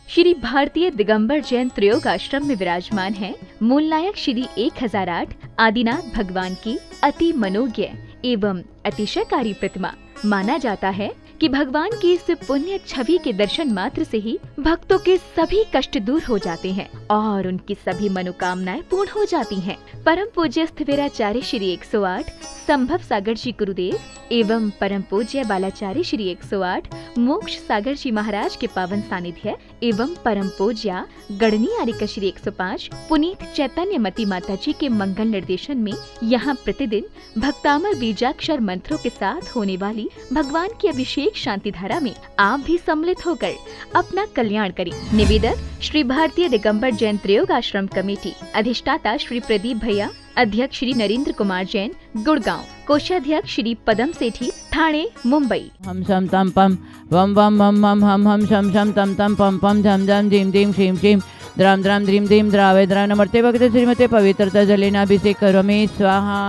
श्री भारतीय दिगंबर जैन त्रयोग आश्रम में विराजमान है मूलनायक श्री 1008 आदिनाथ भगवान की अति मनोज्ञ एवं अतिशयकारी प्रतिमा। माना जाता है कि भगवान की इस पुण्य छवि के दर्शन मात्र से ही भक्तों के सभी कष्ट दूर हो जाते हैं और उनकी सभी मनोकामनाएं पूर्ण हो जाती हैं। परम पूज्य स्थिविराचार्य श्री 108 संभव सागर जी गुरुदेव एवं परम पूज्य बालाचार्य श्री 108 मोक्ष सागर जी महाराज के पावन सानिध्य एवं परम पूज्य गणनी आर्यका श्री 105 पुनीत चैतन्य मती माता जी के मंगल निर्देशन में यहाँ प्रतिदिन भक्तामर बीजाक्षर मंत्रों के साथ होने वाली भगवान की अभिषेक शांति धारा में आप भी सम्मिलित होकर अपना कल्याण करें। निवेदक श्री भारतीय दिगंबर जैन त्रयोग आश्रम कमेटी, अधिष्ठाता श्री प्रदीप भैया, अध्यक्ष श्री नरेंद्र कुमार जैन गुड़गांव, कोषाध्यक्ष श्री पदम सेठी ठाणे मुंबई। हम शम तम पम वम वम हम हम शम शम तम तम पम पम झम झम धीम धीम क्षीम क्षीम द्राम द्राम ध्रीम धीम द्रावे द्रा नमर्ते भगवते श्रीमते पवित्रता जलेनाभिषेक करोमि स्वाहा।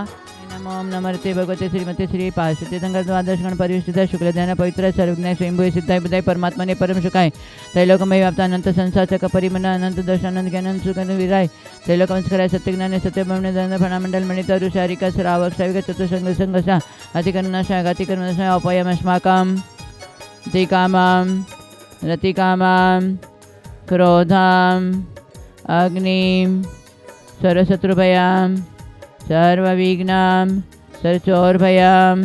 नमो नमर्ते भगवते श्रीमते श्री पार्षदे तंग द्वादश गण परिष्ठित शुक्ल ध्यान पवित्र सर्वज्ञ स्वयंभू सिद्धाय बुधाय परमात्मा ने परम सुखाय त्रैलोकमय व्याप्त अनंत संसार चक परिमन अनंत दर्शनंद ज्ञानंद सुगंध विराय त्रैलोकंस्कराय सत्य ज्ञान सत्य ब्रह्मण्य दंड फणामंडल मणित ऋषारिका श्रावक श्राविक चतुसंग संगसा अतिकर्णनाशाय गतिकर्णनाशाय अपयमस्माकं तिकामं रतिकामं क्रोधं अग्निं सर्वशत्रुभयं सर्वविघ्नं सर्वचोरभयं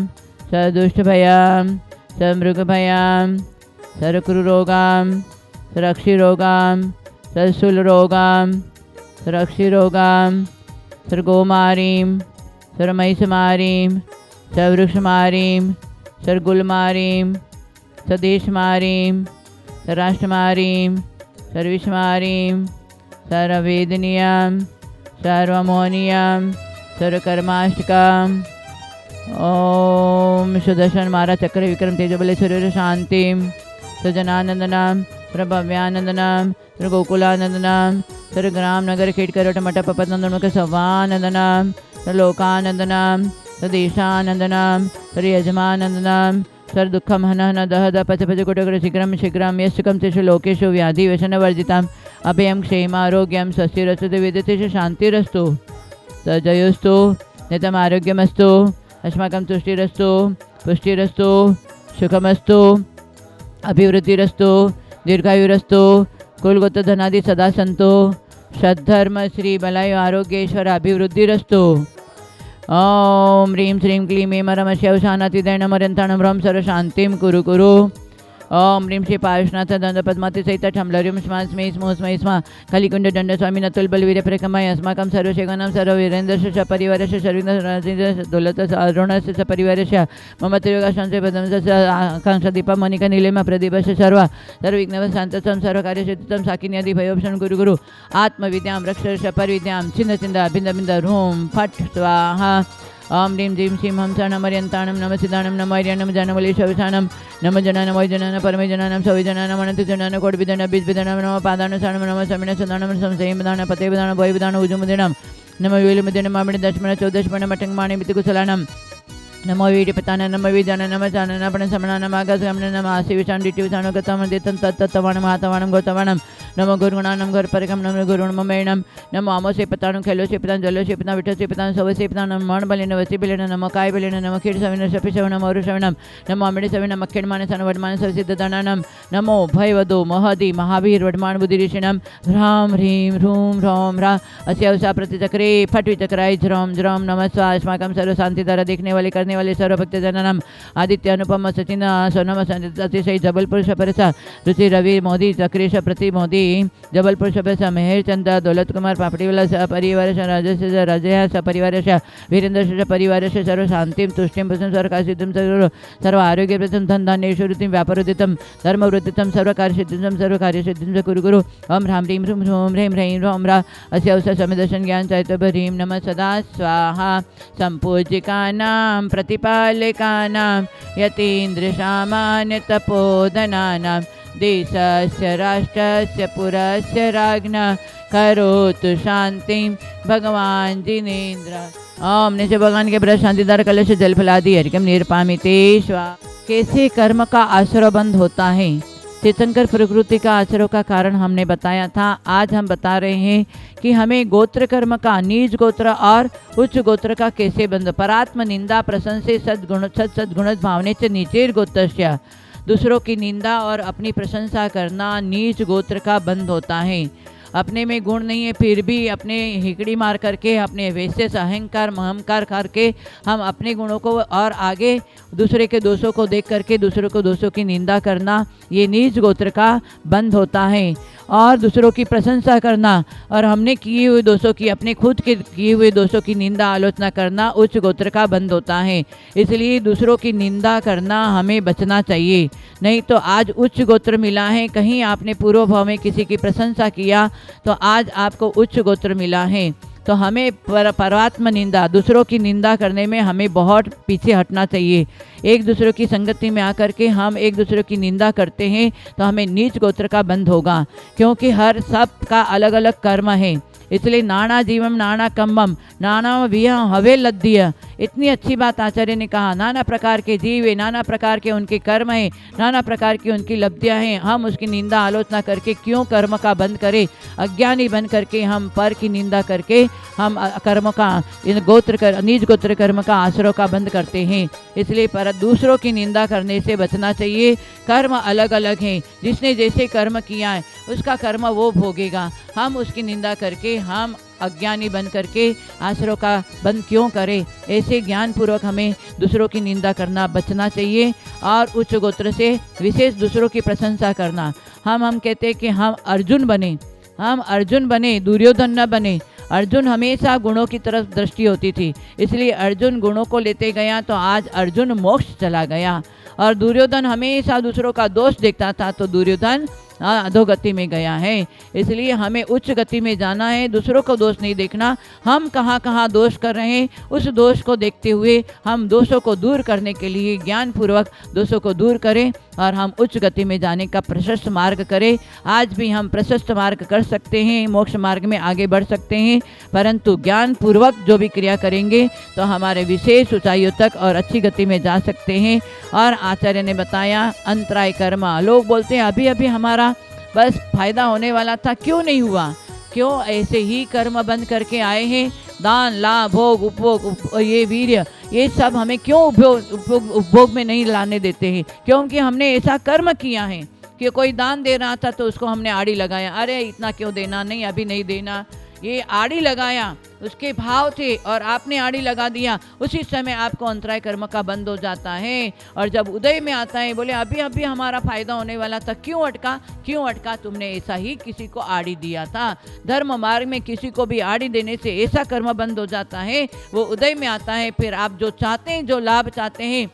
सर्वदुष्टभयं सर्वमृगभयं सर्वक्रूरोगं सर्वक्षिरोगं सर्वशूलरोगं सर्वक्षिरोगं सर्वगोमारीं सर्वमहिषमारीं सर्ववृक्षमारीं सर्वगुलमारीं सर्वदेशमारीं सर्वराष्ट्रमारीं सर्वविश्वमारीं सर्ववेदनीयं सर्वमोहनीयं सर्वकर्माष्टकम्। ओम सुदर्शन मारा चक्र विक्रम तेजबले सूर्य शांतिं सुजनानंदनम प्रभव्यानंदनम गोकुलानंदनम सर्वग्राम नगर खेड़कर मठ पपत नंदनमुख सवानंदनम सर्वलोकानंदनम सर्वदेशानंदनम सर्वयजमानंदनम सर्वदुःखम हन हन दह द पच पच कुटुकर शीघ्रम शीघ्रम यशकम तेषु लोकेषु व्याधि व्यसनवर्जिताम् अभयं क्षेमारोग्यं स्वस्तिरस्तु विदतेषु शान्तिरस्तु तजयोस्तु नितम आरोग्यमस्तु अस्माकं तुष्टिरस्तु पुष्टिरस्तु सुखमस्तु अभिवृद्धिरस्तु दीर्घायुरस्तु कुलगोत धनादि सदा सन्तु सद्धर्म श्री बलायु आरोग्येश्वर अभिवृद्धिरस्तु। ओम ह्रीं श्रीं क्लीं ऐं रमस्यौ शानातिदय नमरन्ताणं ह्रं सर्वशान्तिं कुरु कुरु। ओम ह्रीं श्री पार्श्वनाथ दंड पद्माति सहित ठम्लर्युं स्मा स्मै स्मो स्मै स्मा कलिकुंड दंड स्वामी नतुल बलवीर प्रकमय अस्माकं सर्वशेखनं सर्ववीरेन्द्रस्य सपरिवारस्य सर्विघ्न दौलतस्य अरुणस्य सपरिवारस्य मम त्रियोगाशान्ते पदमस्य आकांक्षा दीपा मणिका नीलिमा प्रदीपस्य सर्वविघ्नशान्तं सर्वकार्यसिद्धिं साकिन्यादि भयोपशं गुरु गुरु आत्मविद्यां रक्षस्य परविद्यां छिन्न छिन्द भिन्द भिन्द ह्रूं फट् स्वाहा। ओम ह्रीं ह्रीं श्रीं हं नमर्यन्ताणं नम सिद्धाणं नम ऐर्यं नम जानवलीशविषाणं नम जनानं वैजनानं परमजनानं सविजनानं अनन्तजनानं कोटिविधानं बीजविधानं नम पादानसानं नम समिनं सदानं संशयविधानं पतेविधानं भयविधानं उजुमदिनं नम वेलुमदिनं मामिनि दशमन चौदशमन मठंगमाणि मितिकुशलानं नमो वीडिपतानं नम विजानं नम जाननं पण समनानं मागसगमनं नम आशिविषाणं दिटिविषाणं गतं देतं तत्तत्तवाणं महातवाणं गोतवाणं नमो गुरुगुणानं घरपरिकं नम गुरुणममेणं नमो आमोसेपतानं खेलोसेपतानं जलोसेपतानं विठोसेपतानं सवसेपतानं मणबलेन वसिबलेन नम कायबलेन नम खीडसविनं शपिशवनं औरुशवनं नमो अमिडिसविनं मक्खेडमानसनं वडमानं सवसिद्धदानानं नमो भयवदो महदि महावीर वडमाण बुद्धिऋषिणं ह्रां ह्रीं ह्रूं ह्रौं ह्रा अस्यवसा प्रतिचक्रे फट्विचक्राय ज्रौं ज्रौं नमः स्वाहा। अस्माकं सर्वशान्तिधारा देखने वाले करने वाले सर्व भक्तजनानां आदित्य अनुपम सचिन सोनम अतिशय जबलपुर सपरसा रुचि रवि मोदी चक्रेश प्रति मोदी जबलपुर सपरसा मेहर चंद दौलत कुमार पापड़ीवाला सपरिवार राजस्य राजया सपरिवार वीरेंद्र परिवार सर्व शांतिं तुष्टिं पुष्टिं सर्वकार्यसिद्धिं सर्व आरोग्य प्रथम धन धान्यैश्वर्यं व्यापारोदितं धर्मवृद्धितं सर्वकार्यसिद्धिं सर्वकार्यसिद्धिं कुरु गुरु। ओम ह्रां ह्रीं ह्रूं ह्रूं ह्रीं ह्रीं ह्रौं ह्रा अस्य अवसर समिदर्शन ज्ञान चैतन्य ह्रीं नमः सदा स्वाहा। सम्पूज्यकानां प्रतिपालकानां यतीन्द्रसामान्य तपोधनानां देशस्य राष्ट्रस्य पुरस्य राज्ञः करोतु शांतिं भगवान जिनेन्द्र। ओम नीचे भगवान के ब्रह्म शांतिदार कलश जल फलादि हरिकम निरपामितेश्वा। कैसे कर्म का आश्रय बंद होता है? चेतनकर प्रकृति का आचरण का कारण हमने बताया था। आज हम बता रहे हैं कि हमें गोत्र कर्म का नीच गोत्र और उच्च गोत्र का कैसे बंद। परात्म निंदा प्रशंसे सद्गुण भावने च नीचेर गोत्रस्य। दूसरों की निंदा और अपनी प्रशंसा करना नीच गोत्र का बंद होता है। अपने में गुण नहीं है फिर भी अपने हिकड़ी मार करके अपने वैसे से अहंकार महंकार करके हम अपने गुणों को और आगे दूसरे के दोषों को देख करके दूसरों को दोषों की निंदा करना, ये नीच गोत्र का बंद होता है। और दूसरों की प्रशंसा करना और हमने किए हुए दोषों की, अपने खुद के किए हुए दोषों की निंदा आलोचना करना उच्च गोत्र का बंद होता है। इसलिए दूसरों की निंदा करना हमें बचना चाहिए। नहीं तो आज उच्च गोत्र मिला है, कहीं आपने पूर्व भाव में किसी की प्रशंसा किया तो आज आपको उच्च गोत्र मिला है। तो हमें परमात्म निंदा, दूसरों की निंदा करने में हमें बहुत पीछे हटना चाहिए। एक दूसरे की संगति में आकर के हम एक दूसरे की निंदा करते हैं तो हमें नीच गोत्र का बंध होगा, क्योंकि हर सब का अलग अलग कर्म है। इसलिए नाना जीवम नाना कम्बम नाना विया हवे लद्दिया। इतनी अच्छी बात आचार्य ने कहा। नाना प्रकार के जीव है, नाना प्रकार के उनके कर्म है, नाना प्रकार की उनकी लब्धियां हैं। हम उसकी निंदा आलोचना करके क्यों कर्म का बंद करें? अज्ञानी बन करके हम पर की निंदा करके हम कर्म का नीच गोत्र कर्म का आश्रय का बंद करते हैं। इसलिए पर दूसरों की निंदा करने से बचना चाहिए। कर्म अलग अलग हैं, जिसने जैसे कर्म किया है उसका कर्म वो भोगेगा। हम उसकी निंदा करके हम अज्ञानी बन करके आश्रय का बंद क्यों करें? ऐसे ज्ञान पूर्वक हमें दूसरों की निंदा करना बचना चाहिए। और उच्च गोत्र से विशेष दूसरों की प्रशंसा करना। हम कहते हैं कि हम अर्जुन बने, दुर्योधन न बने। अर्जुन हमेशा गुणों की तरफ दृष्टि होती थी, इसलिए अर्जुन गुणों को लेते गया तो आज अर्जुन मोक्ष चला गया। और दुर्योधन हमेशा दूसरों का दोष देखता था तो दुर्योधन अधोगति में गया है। इसलिए हमें उच्च गति में जाना है, दूसरों को दोष नहीं देखना। हम कहाँ कहाँ दोष कर रहे हैं उस दोष को देखते हुए हम दोषों को दूर करने के लिए ज्ञान पूर्वक दोषों को दूर करें और हम उच्च गति में जाने का प्रशस्त मार्ग करें। आज भी हम प्रशस्त मार्ग कर सकते हैं, मोक्ष मार्ग में आगे बढ़ सकते हैं, परंतु ज्ञान पूर्वक जो भी क्रिया करेंगे तो हमारे विशेष ऊंचाइयों तक और अच्छी गति में जा सकते हैं। और आचार्य ने बताया अंतराय कर्म। लोग बोलते हैं अभी अभी हमारा बस फायदा होने वाला था, क्यों नहीं हुआ? क्यों ऐसे ही कर्म बंद करके आए हैं? दान लाभ भोग उपभोग ये वीर्य ये सब हमें क्यों उपभोग में नहीं लाने देते हैं? क्योंकि हमने ऐसा कर्म किया है कि कोई दान दे रहा था तो उसको हमने आड़ी लगाया, अरे इतना क्यों देना, नहीं अभी नहीं देना। ये आड़ी लगाया, उसके भाव थे और आपने आड़ी लगा दिया, उसी समय आपको अंतराय कर्म का बंद हो जाता है। और जब उदय में आता है बोले अभी अभी हमारा फायदा होने वाला था, क्यों अटका? तुमने ऐसा ही किसी को आड़ी दिया था। धर्म मार्ग में किसी को भी आड़ी देने से ऐसा कर्म बंद हो जाता है, वो उदय में आता है। फिर आप जो चाहते हैं, जो लाभ चाहते हैं,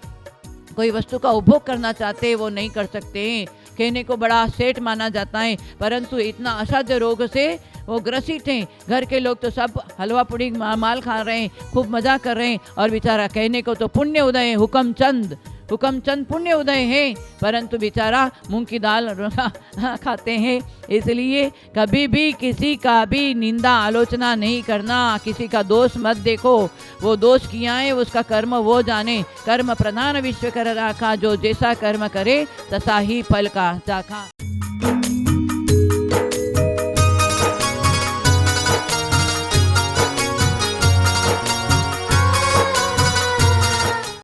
कोई वस्तु का उपभोग करना चाहते हैं, वो नहीं कर सकते हैं। कहने को बड़ा सेठ माना जाता है, परंतु इतना असाध्य रोग से वो ग्रसित हैं। घर के लोग तो सब हलवा पूड़ी माल खा रहे हैं, खूब मजा कर रहे हैं, और बेचारा कहने को तो पुण्य उदय है, हुक्मचंद पुण्य उदय है, परंतु बेचारा मूंग की दाल खाते हैं। इसलिए कभी भी किसी का भी निंदा आलोचना नहीं करना, किसी का दोष मत देखो। वो दोष किया है उसका कर्म वो जाने। कर्म प्रधान विश्व कर राखा, जो जैसा कर्म करे तसा ही फल का चाखा।